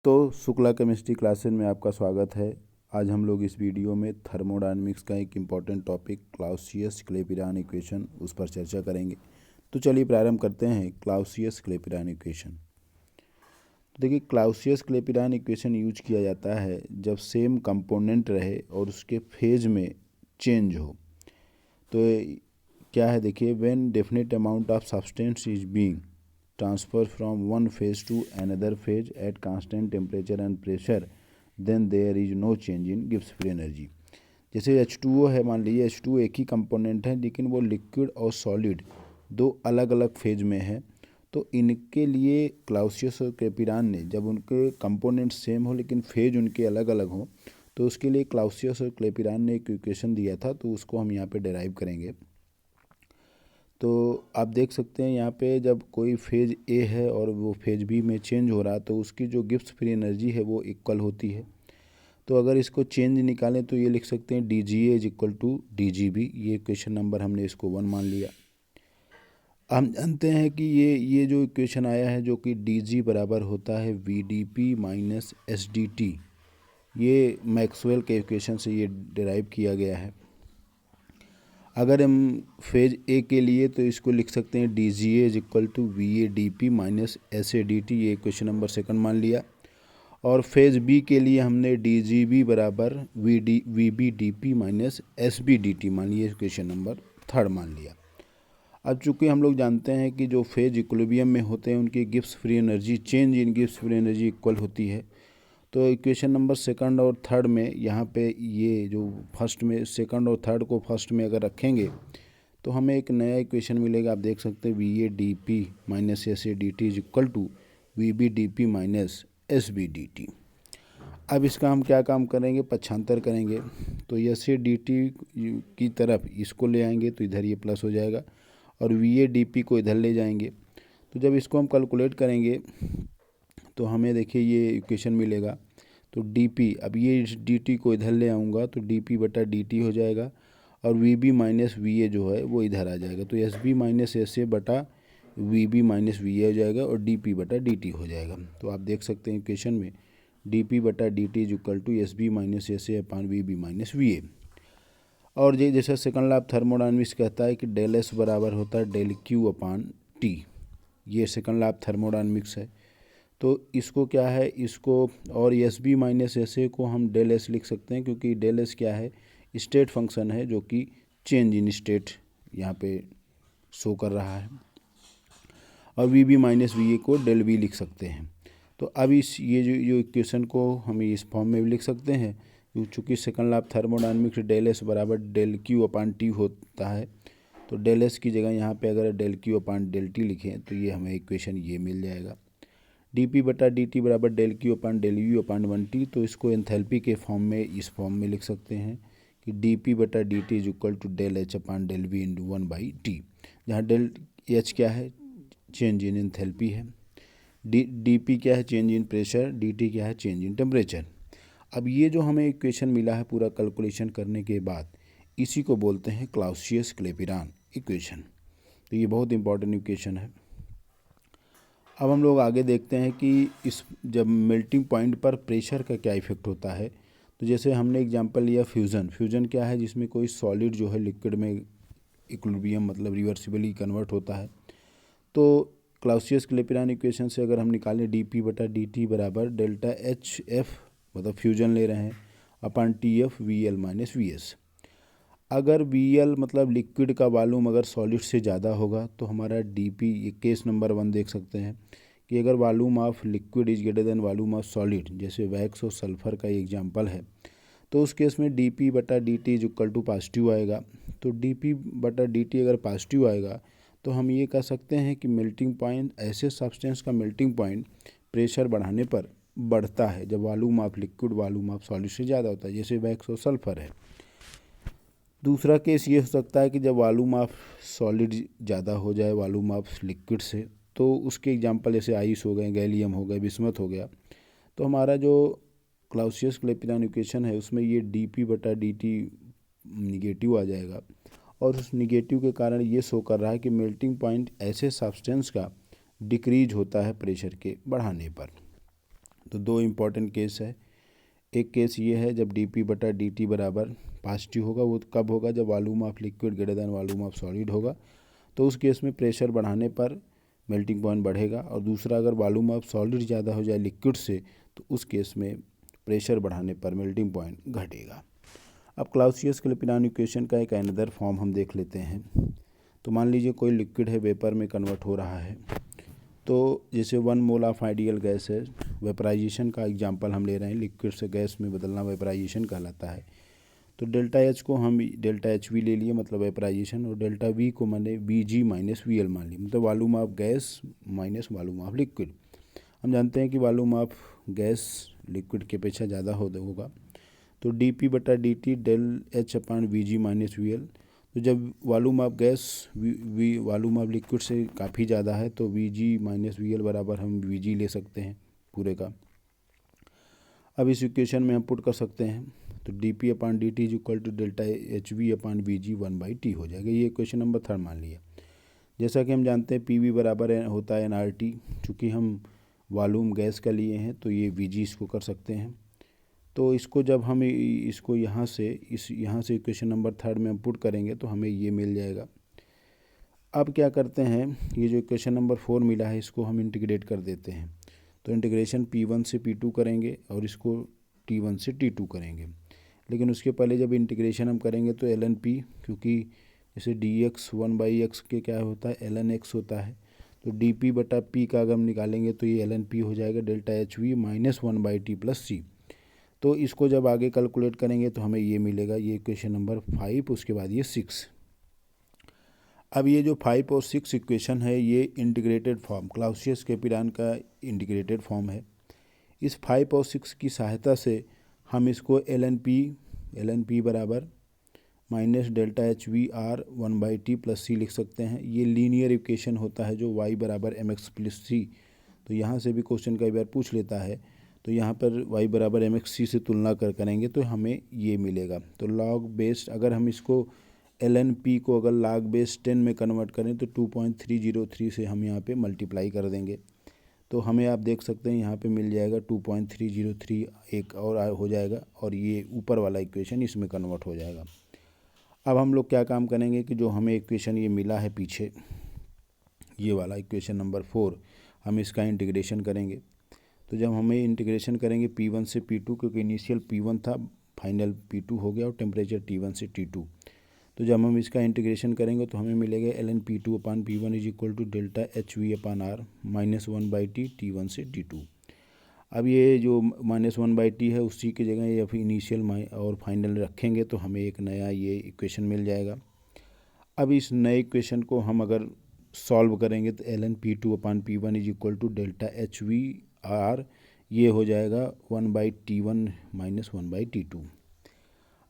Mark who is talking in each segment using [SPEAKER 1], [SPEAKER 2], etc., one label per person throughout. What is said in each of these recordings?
[SPEAKER 1] तो Shukla chemistry classes में आपका स्वागत है। आज हम लोग इस वीडियो में थर्मोडायनेमिक्स का एक इम्पॉर्टेंट टॉपिक क्लाउसियस-क्लैपेरॉन इक्वेशन उस पर चर्चा करेंगे। तो चलिए प्रारंभ करते हैं क्लाउसियस-क्लैपेरॉन इक्वेशन। तो देखिए, क्लाउसियस-क्लैपेरॉन इक्वेशन यूज किया जाता है जब सेम कंपोनेंट रहे और उसके फेज में चेंज हो। तो क्या है, देखिए, when definite amount of substance is being transfer from one phase to another phase at constant temperature and pressure, then there is no change in Gibbs free energy। जैसे H2O है, मान लीजिए H2O एक ही कंपोनेंट है लेकिन वो liquid और solid दो अलग अलग फेज में है। तो इनके लिए क्लाउसियस और क्लैपेरॉन ने, जब उनके कंपोनेंट सेम हो लेकिन फेज उनके अलग अलग हो, तो उसके लिए क्लाउसियस और क्लैपेरॉन ने एक इक्वेशन दिया था, तो उसको हम यहाँ पे डिराइव करेंगे। तो आप देख सकते हैं यहाँ पे जब कोई फेज ए है और वो फेज बी में चेंज हो रहा, तो उसकी जो गिब्स फ्री एनर्जी है वो इक्वल होती है। तो अगर इसको चेंज निकालें तो ये लिख सकते हैं D G A is equal to D G B. ये क्वेश्चन नंबर हमने इसको 1 मान लिया। हम जानते हैं कि ये जो इक्वेशन आया है, जो कि डी जी बराबर होता है V D P minus S D T, ये मैक्सवेल के इक्वेशन से ये डिराइव किया गया है। अगर हम फेज ए के लिए तो इसको लिख सकते हैं D G A is equal to V A D P minus S A D T. ये क्वेश्चन नंबर 2 मान लिया। और फेज बी के लिए हमने डी जी बी बराबर V B D P minus S B D T मान लिया। क्वेश्चन नंबर 3 मान लिया। अब चूँकि हम लोग जानते हैं कि जो फेज इक्विलिब्रियम में होते हैं उनकी Gibbs free energy, change in Gibbs free energy equal होती है। तो इक्वेशन नंबर 2 और 3 में यहाँ पे ये जो फर्स्ट में 2 और 3 को फर्स्ट में अगर रखेंगे तो हमें एक नया इक्वेशन मिलेगा। आप देख सकते हैं V A D P minus S A D T is equal to V B D P minus S B D T. अब इसका हम क्या काम करेंगे, पक्षांतर करेंगे। तो एस ए डी टी की तरफ इसको ले आएंगे तो इधर ये प्लस हो जाएगा, और वी ए डी पी को इधर ले जाएंगे। तो जब इसको हम कैलकुलेट करेंगे तो हमें देखिए ये इक्वेशन मिलेगा। तो डी अब ये डी टी को इधर ले आऊँगा तो डी पी बटा डी टी हो जाएगा, और V B minus V A जो है वो इधर आ जाएगा। तो S B minus S A बटा V B minus V A हो जाएगा, और डी पी बटा डी टी हो जाएगा। तो आप देख सकते हैं इक्वेशन में डी पी बटा D T is equal to S B minus S A upon V B minus V ए। और ये जैसे सेकंड लॉ ऑफ थर्मोडायनेमिक्स कहता है कि डेल एस बराबर होता है डेल क्यू अपान टी। ये सेकंड लॉ ऑफ थर्मोडायनेमिक्स है। तो इसको क्या है, इसको और S B minus S A को हम डेल एस लिख सकते हैं, क्योंकि डेल एस क्या है, स्टेट फंक्शन है जो कि चेंज इन स्टेट यहाँ पे शो कर रहा है। और V B minus V A को डेल वी लिख सकते हैं। तो अब ये जो इक्वेशन को हम इस फॉर्म में भी लिख सकते हैं, चूँकि second law of thermodynamics del S बराबर डेल क्यू अपान टी होता है। तो डेल एस की जगह यहाँ पे अगर del Q upon del T लिखें तो ये हमें इक्वेशन ये मिल जाएगा। डी पी बटा डी टी बराबर del Q upon del U upon 1 T. तो इसको एंथैल्पी के फॉर्म में, इस फॉर्म में लिख सकते हैं कि डी पी बटा D T is equal to del H upon del V into 1/T, जहाँ डेल एच क्या है, चेंज इन एंथैल्पी है, डी पी क्या है, change in pressure, D T क्या है, चेंज इन टेम्परेचर। अब ये जो हमें इक्वेशन मिला है पूरा कैलकुलेशन करने के बाद, इसी को बोलते हैं क्लाउसियस-क्लैपेरॉन इक्वेशन। तो ये बहुत इंपॉर्टेंट इक्वेशन है। अब हम लोग आगे देखते हैं कि इस जब मेल्टिंग पॉइंट पर प्रेशर का क्या इफेक्ट होता है। तो जैसे हमने एग्जांपल लिया फ्यूज़न क्या है, जिसमें कोई सॉलिड जो है लिक्विड में इक्विलिब्रियम मतलब रिवर्सिबली कन्वर्ट होता है। तो क्लाउसियस-क्लैपेरॉन इक्वेशन से अगर हम निकालें डी पी बटा डी टी बराबर डेल्टा एच एफ, मतलब फ्यूजन ले रहे हैं, upon T F V L minus V S. अगर वी एल मतलब लिक्विड का वॉल्यूम अगर सॉलिड से ज़्यादा होगा तो हमारा डी पी, ये केस नंबर 1 देख सकते हैं कि अगर volume of liquid is greater than volume of solid, जैसे वैक्स और सल्फर का एग्जांपल है, तो उस केस में डी पी बटा D T is equal to positive आएगा। तो डी पी बटा डी टी अगर पॉजिटिव आएगा तो हम ये कह सकते हैं कि मेल्टिंग पॉइंट, ऐसे सब्सटेंस का मेल्टिंग पॉइंट प्रेशर बढ़ाने पर बढ़ता है जब volume of liquid volume of solid से ज़्यादा होता है, जैसे वैक्स और सल्फर है। दूसरा केस ये हो सकता है कि जब वॉल्यूम ऑफ सॉलिड ज़्यादा हो जाए वॉल्यूम ऑफ लिक्विड से, तो उसके एग्जांपल जैसे आइस हो गए, गैलियम हो गए, बिस्मथ हो गया। तो हमारा जो क्लाउसियस-क्लैपेरॉन इक्वेशन है उसमें ये डी पी बटा डी टी निगेटिव आ जाएगा, और उस निगेटिव के कारण ये शो कर रहा है कि मेल्टिंग पॉइंट ऐसे सब्सटेंस का डिक्रीज होता है प्रेशर के बढ़ाने पर। तो दो इम्पॉर्टेंट केस है। एक केस ये है जब dp/dt बराबर पॉजिटिव होगा, वो कब होगा, जब volume of liquid greater than volume of solid होगा, तो उस केस में प्रेशर बढ़ाने पर मेल्टिंग पॉइंट बढ़ेगा। और दूसरा, अगर वॉल्यूम ऑफ सॉलिड ज़्यादा हो जाए लिक्विड से, तो उस केस में प्रेशर बढ़ाने पर मेल्टिंग पॉइंट घटेगा। अब क्लाउसियस-क्लैपेरॉन इक्वेशन का एक अनदर फॉर्म हम देख लेते हैं। तो मान लीजिए कोई लिक्विड है, वेपर में कन्वर्ट हो रहा है। तो जैसे 1 मोल ऑफ आइडियल गैस है, वेपराइजेशन का एग्जांपल हम ले रहे हैं, लिक्विड से गैस में बदलना वेपराइजेशन कहलाता है। तो डेल्टा एच को हम डेल्टा एच वी ले लिए, मतलब वेपराइजेशन, और डेल्टा वी को मैंने we G minus V L मान ली, मतलब volume of gas minus volume of liquid. हम जानते हैं कि वॉल्यूम ऑफ गैस लिक्विड के अपेक्षा ज़्यादा होगा, तो dp/dt del H upon V G minus V L. तो जब volume of gas volume of liquid से काफ़ी ज़्यादा है, तो V G minus V L बराबर हम वी जी ले सकते हैं पूरे का। अब इस इक्वेशन में हम पुट कर सकते हैं, तो dp/dt is equal to delta H V upon V G 1/t हो जाएगा। ये इक्वेशन नंबर 3 मान लिया। जैसा कि हम जानते हैं पी वी बराबर होता है nRT, चूँकि हम वॉल्यूम गैस का लिए हैं तो ये वी जी इसको कर सकते हैं। तो इसको जब हम इसको यहाँ से इक्वेशन नंबर 3 में हम पुट करेंगे तो हमें ये मिल जाएगा। अब क्या करते हैं, ये जो इक्वेशन नंबर 4 मिला है इसको हम इंटीग्रेट कर देते हैं। तो इंटीग्रेशन P1 से P2 करेंगे और इसको T1 से T2 करेंगे। लेकिन उसके पहले जब इंटीग्रेशन हम करेंगे तो ln P, क्योंकि जैसे dx 1/x के क्या होता है ln x होता है, तो dp/p का अगर हम निकालेंगे तो ये ln P हो जाएगा delta H V minus 1/t plus C. तो इसको जब आगे कैलकुलेट करेंगे तो हमें ये मिलेगा, ये इक्वेशन नंबर 5, उसके बाद ये 6। अब ये जो 5 और 6 इक्वेशन है ये इंटीग्रेटेड फॉर्म, क्लाउसियस-क्लैपेरॉन का इंटीग्रेटेड फॉर्म है। इस 5 और 6 की सहायता से हम इसको ln P बराबर minus delta H V R 1/t plus C लिख सकते हैं। ये लीनियर इक्वेशन होता है जो y बराबर mx प्लस सी। तो यहाँ से भी क्वेश्चन कई बार पूछ लेता है, तो यहाँ पर y बराबर mx c से तुलना करेंगे तो हमें ये मिलेगा। तो लॉग बेस्ड, अगर हम इसको ln P को अगर लॉग बेस 10 में कन्वर्ट करें तो 2.303 से हम यहाँ पे मल्टीप्लाई कर देंगे, तो हमें आप देख सकते हैं यहाँ पे मिल जाएगा 2.303, एक और हो जाएगा, और ये ऊपर वाला इक्वेशन इसमें कन्वर्ट हो जाएगा। अब हम लोग क्या काम करेंगे कि जो हमें इक्वेशन ये मिला है पीछे, ये वाला इक्वेशन नंबर 4, हम इसका इंटीग्रेशन करेंगे। तो जब हमें इंटीग्रेशन करेंगे P1 से P2, क्योंकि इनिशियल P1 था, फाइनल P2 हो गया, और टेम्परेचर T1 से T2, तो जब हम इसका इंटीग्रेशन करेंगे तो हमें मिलेगा ln P2 upon P1 is equal to delta H V upon R minus 1/t T1 से T2। अब ये जो माइनस 1/t है उसी की जगह या फिर इनिशियल और फाइनल रखेंगे तो हमें एक नया ये इक्वेशन मिल जाएगा। अब इस नए इक्वेशन को हम अगर सॉल्व करेंगे तो ln P2 upon P1 is equal to delta H V R, ये हो जाएगा 1/T1 माइनस 1/T2।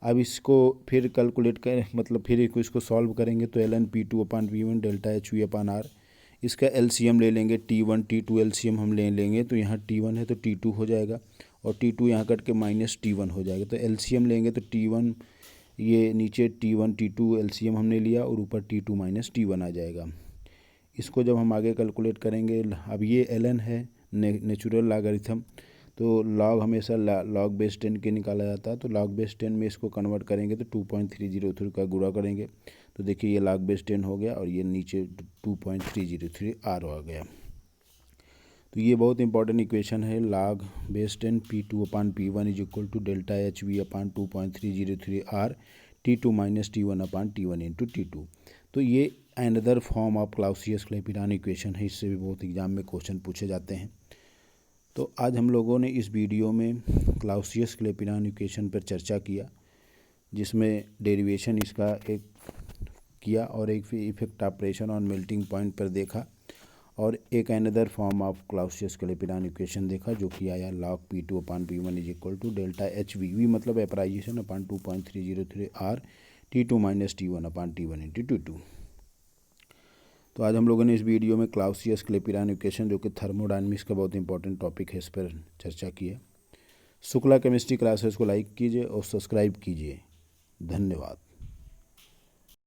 [SPEAKER 1] अब इसको फिर कैलकुलेट करें, मतलब फिर इसको सॉल्व करेंगे तो ln P2 upon P1 delta H V upon R, इसका LCM ले लेंगे, T1 T2 LCM हम ले लेंगे, तो यहाँ T1 है तो T2 हो जाएगा, और T2 यहाँ कट के माइनस T1 हो जाएगा। तो LCM लेंगे तो T1, ये नीचे T1 T2 LCM हमने लिया, और ऊपर T2 माइनस T1 आ जाएगा। इसको जब हम आगे कैलकुलेट करेंगे, अब ये ln है नेचुरल लॉगरिथम, तो लॉग हमेशा लॉग बेस 10 के निकाला जाता है, तो लॉग बेस 10 में इसको कन्वर्ट करेंगे तो 2.303 का गुणा करेंगे, तो देखिए ये लॉग बेस 10 हो गया, और ये नीचे 2.303 आर आ गया। तो ये बहुत इंपॉर्टेंट इक्वेशन है, log base 10 P2 upon P1 is equal to delta H V upon 2.303 R T2 minus T1 upon T1 into T2। तो ये another form of Clausius Clapeyron equation है, इससे भी बहुत एग्जाम में क्वेश्चन पूछे जाते हैं। तो आज हम लोगों ने इस वीडियो में क्लाउसियस-क्लैपेरॉन इक्वेशन पर चर्चा किया, जिसमें डेरिवेशन इसका एक किया, और एक effect of pressure on melting point पर देखा, और एक another form of Clausius Clapeyron equation देखा जो कि आया log P2 upon P1 is equal to delta H V मतलब vaporisation upon 2.303 R T2 minus T1 upon T1 into T2। तो आज हम लोगों ने इस वीडियो में क्लाउसियस-क्लैपेरॉन इक्वेशन, जो कि थर्मोडायनामिक्स का बहुत इंपॉर्टेंट टॉपिक है, इस पर चर्चा की है। शुक्ला केमिस्ट्री क्लासेस को लाइक कीजिए और सब्सक्राइब कीजिए। धन्यवाद।